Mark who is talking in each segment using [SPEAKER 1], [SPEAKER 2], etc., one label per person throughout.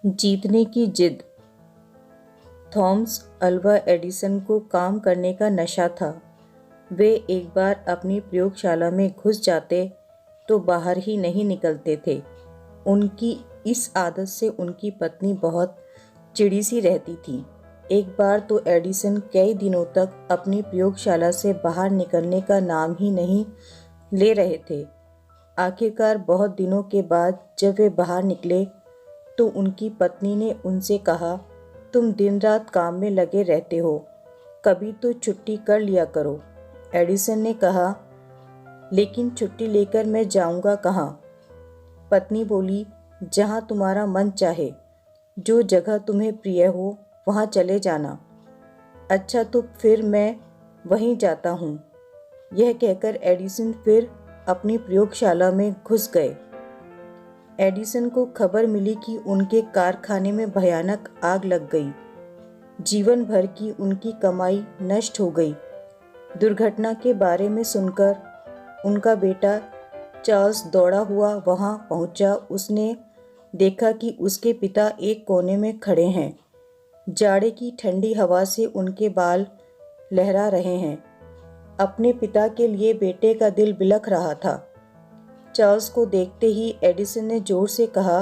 [SPEAKER 1] जीतने की जिद। थॉमस अल्वा एडिसन को काम करने का नशा था। वे एक बार अपनी प्रयोगशाला में घुस जाते तो बाहर ही नहीं निकलते थे। उनकी इस आदत से उनकी पत्नी बहुत चिड़ी सी रहती थी। एक बार तो एडिसन कई दिनों तक अपनी प्रयोगशाला से बाहर निकलने का नाम ही नहीं ले रहे थे। आखिरकार बहुत दिनों के बाद जब वे बाहर निकले तो उनकी पत्नी ने उनसे कहा, तुम दिन रात काम में लगे रहते हो, कभी तो छुट्टी कर लिया करो। एडिसन ने कहा, लेकिन छुट्टी लेकर मैं जाऊंगा कहाँ? पत्नी बोली, जहाँ तुम्हारा मन चाहे, जो जगह तुम्हें प्रिय हो वहाँ चले जाना। अच्छा तो फिर मैं वहीं जाता हूँ। यह कहकर एडिसन फिर अपनी प्रयोगशाला में घुस गए। एडिसन को खबर मिली कि उनके कारखाने में भयानक आग लग गई। जीवन भर की उनकी कमाई नष्ट हो गई। दुर्घटना के बारे में सुनकर उनका बेटा चार्ल्स दौड़ा हुआ वहां पहुंचा। उसने देखा कि उसके पिता एक कोने में खड़े हैं। जाड़े की ठंडी हवा से उनके बाल लहरा रहे हैं। अपने पिता के लिए बेटे का दिल बिलख रहा था। चार्ल्स को देखते ही एडिसन ने जोर से कहा,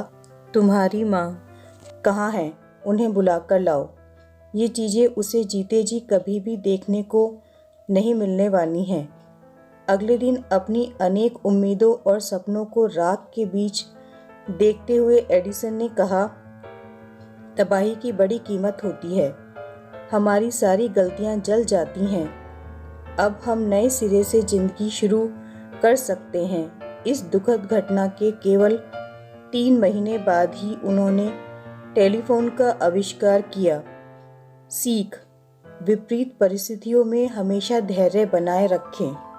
[SPEAKER 1] तुम्हारी माँ कहाँ है? उन्हें बुलाकर लाओ। ये चीज़ें उसे जीते जी कभी भी देखने को नहीं मिलने वाली हैं। अगले दिन अपनी अनेक उम्मीदों और सपनों को राख के बीच देखते हुए एडिसन ने कहा, तबाही की बड़ी कीमत होती है। हमारी सारी गलतियाँ जल जाती हैं। अब हम नए सिरे से जिंदगी शुरू कर सकते हैं। इस दुखद घटना के केवल 3 महीने बाद ही उन्होंने टेलीफोन का आविष्कार किया। सीख, विपरीत परिस्थितियों में हमेशा धैर्य बनाए रखें।